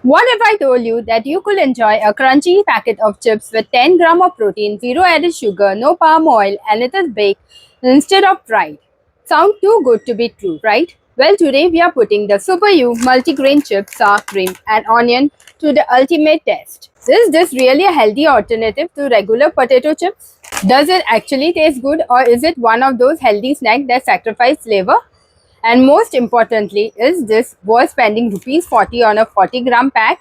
What if I told you that you could enjoy a crunchy packet of chips with 10 grams of protein, zero added sugar, no palm oil, and it is baked instead of fried? Sound too good to be true, right? Well, today we are putting the Super U multigrain chip, sour cream, and onion to the ultimate test. Is this really a healthy alternative to regular potato chips? Does it actually taste good, or is it one of those healthy snacks that sacrifice flavor? And most importantly, is this worth spending rupees 40 on a 40-gram pack?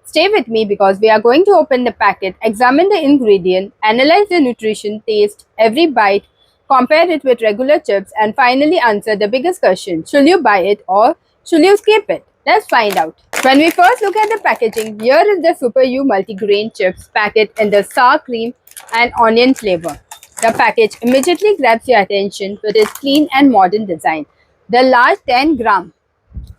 Stay with me because we are going to open the packet, examine the ingredient, analyze the nutrition, taste every bite, compare it with regular chips, and finally answer the biggest question: should you buy it or should you skip it? Let's find out. When we first look at the packaging, here is the Super U multigrain chips packet in the sour cream and onion flavor. The package immediately grabs your attention with its clean and modern design. The large 10-gram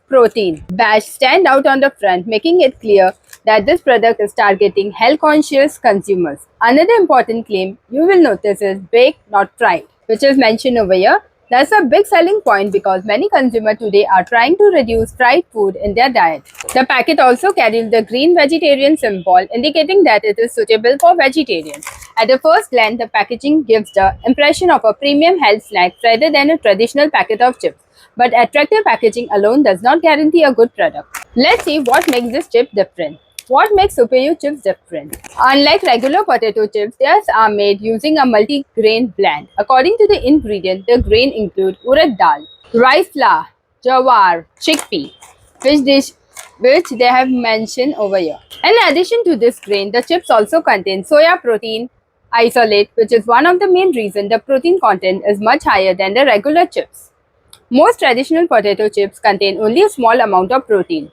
protein badge stand out on the front, making it clear that this product is targeting health-conscious consumers. Another important claim you will notice is baked, not fried, which is mentioned over here. That's a big selling point because many consumers today are trying to reduce fried food in their diet. The packet also carries the green vegetarian symbol, indicating that it is suitable for vegetarians. At the first glance, the packaging gives the impression of a premium health snack rather than a traditional packet of chips. But attractive packaging alone does not guarantee a good product. Let's see what makes this chip different. What makes Super U chips different? Unlike regular potato chips, theirs are made using a multi-grain blend. According to the ingredient, the grain include urad dal, rice flour, jawar, chickpea, which they have mentioned over here. In addition to this grain, the chips also contain soya protein isolate, which is one of the main reasons the protein content is much higher than the regular chips. Most traditional potato chips contain only a small amount of protein.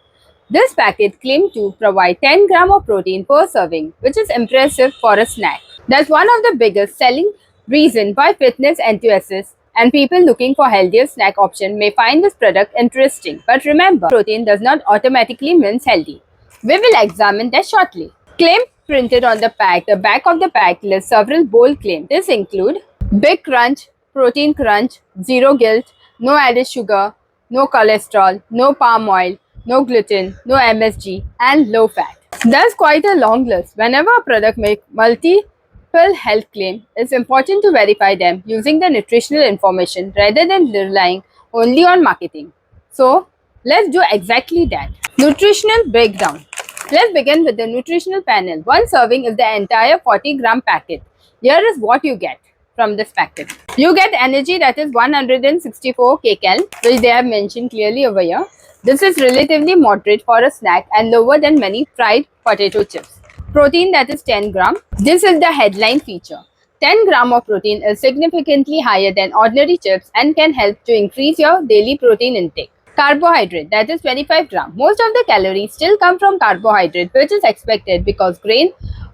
This packet claims to provide 10 grams of protein per serving, which is impressive for a snack. That's one of the biggest selling reasons why fitness enthusiasts and people looking for healthier snack options may find this product interesting. But remember, protein does not automatically mean healthy. We will examine that shortly. Claim printed on the back of the pack lists several bold claims. This include big crunch, protein crunch, zero guilt, no added sugar, no cholesterol, no palm oil, no gluten, no MSG, and low fat. That's quite a long list. Whenever a product makes multiple health claims, it's important to verify them using the nutritional information rather than relying only on marketing. So, let's do exactly that. Nutritional breakdown. Let's begin with the nutritional panel. One serving is the entire 40-gram packet. Here is what you get from this packet. You get energy, that is 164 kcal, which they have mentioned clearly over here. This is relatively moderate for a snack and lower than many fried potato chips. Protein, that is 10 gram. This is the headline feature. 10 gram of protein is significantly higher than ordinary chips and can help to increase your daily protein intake. Carbohydrate, that is 25 gram. Most of the calories still come from carbohydrate, which is expected because grain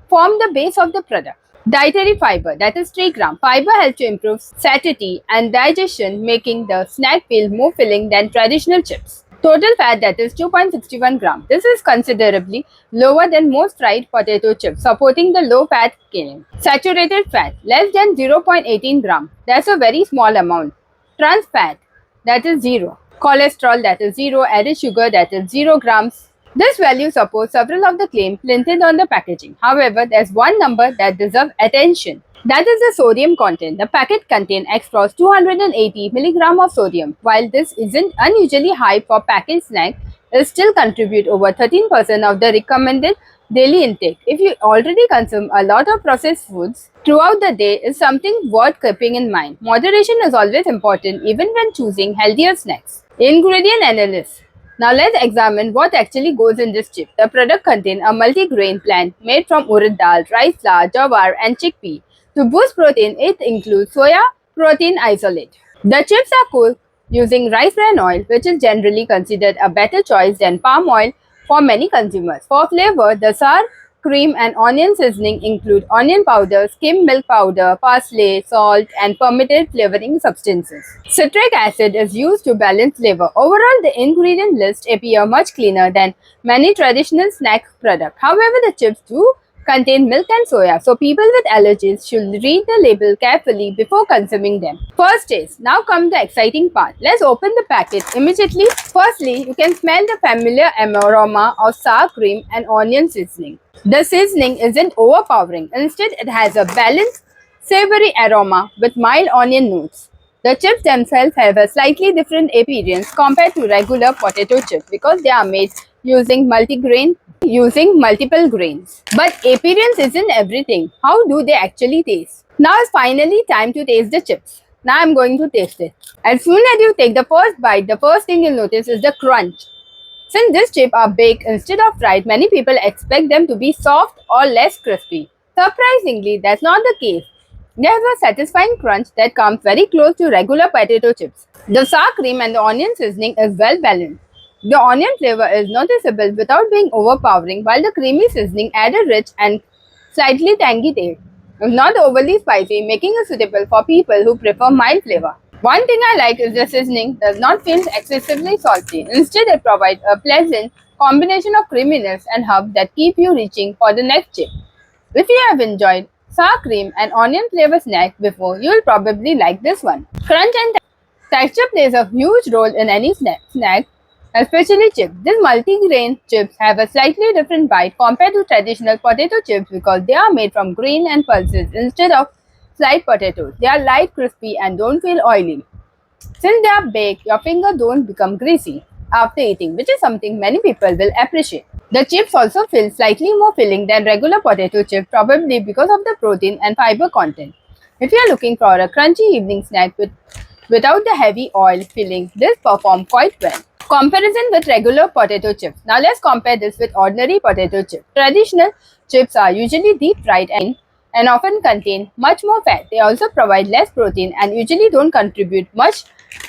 form the base of the product. Dietary fiber, that is 3 gram. Fiber helps to improve satiety and digestion, making the snack feel more filling than traditional chips. Total fat, that is 2.61 gram. This is considerably lower than most fried potato chips, supporting the low fat claim. Saturated fat, less than 0.18 gram. That's a very small amount. Trans fat, that is 0. Cholesterol, that is 0. Added sugar, that is 0 grams. This value supports several of the claims printed on the packaging. However, there's one number that deserves attention. That is the sodium content. The packet contains extra 280 mg of sodium. While this isn't unusually high for packaged snack, it still contributes over 13% of the recommended daily intake. If you already consume a lot of processed foods throughout the day, is something worth keeping in mind. Moderation is always important even when choosing healthier snacks. Ingredient analysis. Now let's examine what actually goes in this chip. The product contains a multi-grain blend made from urad dal, rice flour, jawar, and chickpea. To boost protein, it includes soya protein isolate. The chips are cooked using rice bran oil, which is generally considered a better choice than palm oil for many consumers. For flavor, the sour cream and onion seasoning include onion powder, skim milk powder, parsley, salt, and permitted flavoring substances. Citric acid is used to balance flavor. Overall, the ingredient list appears much cleaner than many traditional snack products. However, the chips do contain milk and soya, so people with allergies should read the label carefully before consuming them. First taste. Now comes the exciting part. Let's open the packet immediately. Firstly, you can smell the familiar aroma of sour cream and onion seasoning. The seasoning isn't overpowering. Instead, it has a balanced, savory aroma with mild onion notes. The chips themselves have a slightly different appearance compared to regular potato chips because they are made using multiple grains. But appearance isn't everything. How do they actually taste? Now it's finally time to taste the chips. Now I'm going to taste it. As soon as you take the first bite, the first thing you'll notice is the crunch. Since these chips are baked instead of fried, many people expect them to be soft or less crispy. Surprisingly, that's not the case. They have a satisfying crunch that comes very close to regular potato chips. The sour cream and the onion seasoning is well balanced. The onion flavor is noticeable without being overpowering, while the creamy seasoning adds a rich and slightly tangy taste. It's not overly spicy, making it suitable for people who prefer mild flavor. One thing I like is the seasoning does not feel excessively salty. Instead, it provides a pleasant combination of creaminess and herb that keep you reaching for the next chip. If you have enjoyed sour cream and onion flavor snack before, you will probably like this one. Crunch and texture plays a huge role in any snack, especially chips. These multi-grain chips have a slightly different bite compared to traditional potato chips because they are made from grain and pulses instead of sliced potatoes. They are light, crispy, and don't feel oily. Since they are baked, your fingers don't become greasy after eating, which is something many people will appreciate. The chips also feel slightly more filling than regular potato chips, probably because of the protein and fiber content. If you are looking for a crunchy evening snack without the heavy oil filling, this performs quite well. Comparison with regular potato chips. Now let's compare this with ordinary potato chips. Traditional chips are usually deep fried and often contain much more fat. They also provide less protein and usually don't contribute much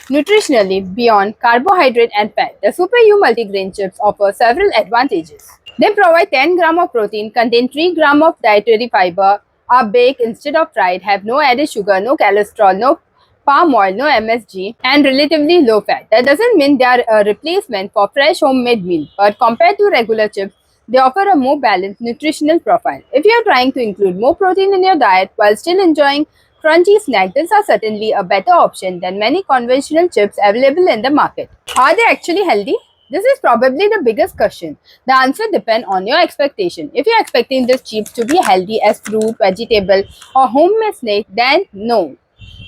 nutritionally beyond carbohydrate and fat. The Super U multigrain chips offer several advantages. They provide 10 grams of protein, contain 3 grams of dietary fiber, are baked instead of fried, have no added sugar, no cholesterol, no palm oil, no MSG, and relatively low fat. That doesn't mean they are a replacement for fresh homemade meal, but compared to regular chips, they offer a more balanced nutritional profile. If you are trying to include more protein in your diet while still enjoying crunchy snacks, these are certainly a better option than many conventional chips available in the market. Are they actually healthy? This is probably the biggest question. The answer depends on your expectation. If you're expecting these chips to be healthy as fruit, vegetable, or homemade snack, then no.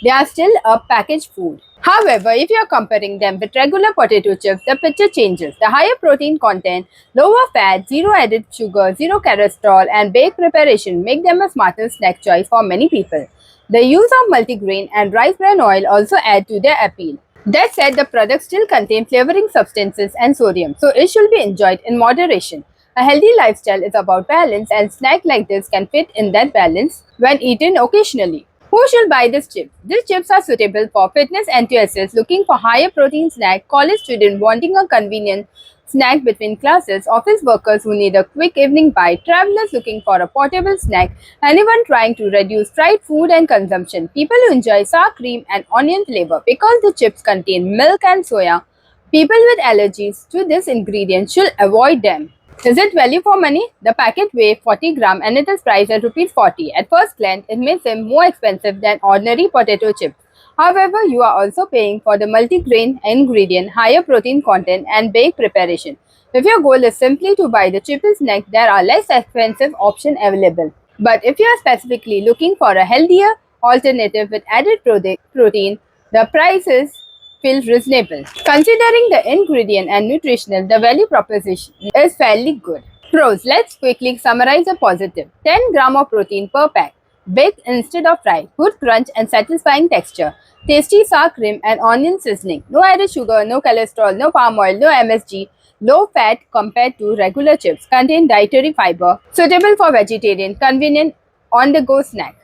They are still a packaged food. However, if you are comparing them with regular potato chips, the picture changes. The higher protein content, lower fat, zero added sugar, zero cholesterol, and baked preparation make them a smarter snack choice for many people. The use of multigrain and rice bran oil also add to their appeal. That said, the products still contain flavoring substances and sodium, so it should be enjoyed in moderation. A healthy lifestyle is about balance, and snacks like this can fit in that balance when eaten occasionally. Who should buy this chip? These chips are suitable for fitness enthusiasts looking for higher protein snack, college students wanting a convenient snack between classes, office workers who need a quick evening bite, travelers looking for a portable snack, anyone trying to reduce fried food and consumption, people who enjoy sour cream and onion flavor because the chips contain milk and soya. People with allergies to this ingredient should avoid them. Is it value for money? The packet weighs 40 grams and it is priced at Rs 40. At first glance, it may seem more expensive than ordinary potato chips. However, you are also paying for the multi-grain ingredient, higher protein content, and baked preparation. If your goal is simply to buy the cheapest snack, there are less expensive options available. But if you are specifically looking for a healthier alternative with added protein, the prices feel reasonable. Considering the ingredient and nutritional, the value proposition is fairly good. Pros. Let's quickly summarize the positive. 10 grams of protein per pack. Baked instead of fried. Good crunch and satisfying texture. Tasty sour cream and onion seasoning. No added sugar, no cholesterol, no palm oil, no MSG. Low fat compared to regular chips. Contain dietary fiber. Suitable for vegetarian. Convenient on-the-go snack.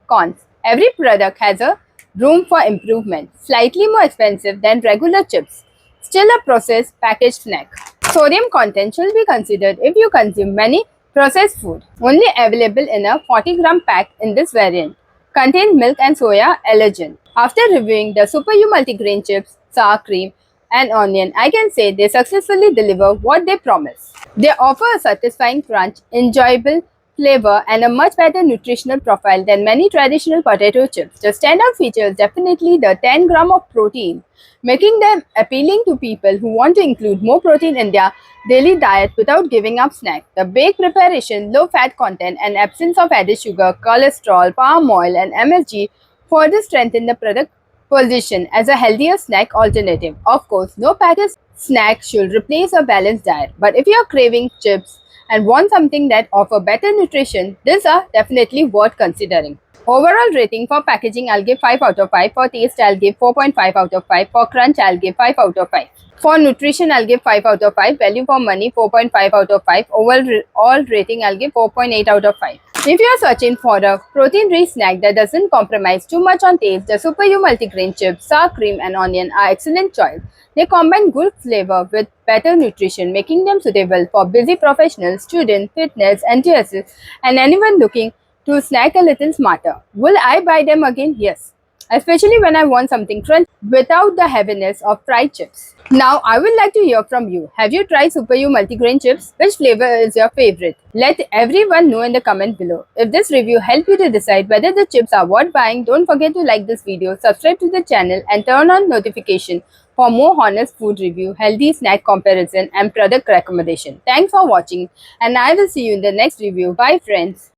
Cons. Every product has a room for improvement. Slightly more expensive than regular chips. Still a processed packaged snack. Sodium content should be considered if you consume many processed food. Only available in a 40-gram pack in this variant. Contain milk and soya allergen. After reviewing the Super U multigrain chips, sour cream, and onion, I can say they successfully deliver what they promise. They offer a satisfying crunch, enjoyable flavor, and a much better nutritional profile than many traditional potato chips. The standout feature is definitely the 10 gram of protein, making them appealing to people who want to include more protein in their daily diet without giving up snacks. The baked preparation, low fat content, and absence of added sugar, cholesterol, palm oil, and MSG further strengthen the product position as a healthier snack alternative. Of course, no packaged snack should replace a balanced diet, but if you are craving chips and want something that offer better nutrition, these are definitely worth considering. Overall rating for packaging, I'll give 5 out of 5. For taste, I'll give 4.5 out of 5. For crunch, I'll give 5 out of 5. For nutrition, I'll give 5 out of 5. Value for money, 4.5 out of 5. Overall rating, I'll give 4.8 out of 5. If you are searching for a protein-rich snack that doesn't compromise too much on taste, the Super U multigrain chips, sour cream and onion are excellent choice. They combine good flavor with better nutrition, making them suitable for busy professionals, students, fitness enthusiasts, and anyone looking to snack a little smarter. Will I buy them again? Yes. Especially when I want something crunchy without the heaviness of fried chips. Now, I would like to hear from you. Have you tried Super U multigrain chips? Which flavor is your favorite? Let everyone know in the comment below. If this review helped you to decide whether the chips are worth buying, don't forget to like this video, subscribe to the channel and turn on notification for more honest food review, healthy snack comparison and product recommendation. Thanks for watching and I will see you in the next review. Bye friends.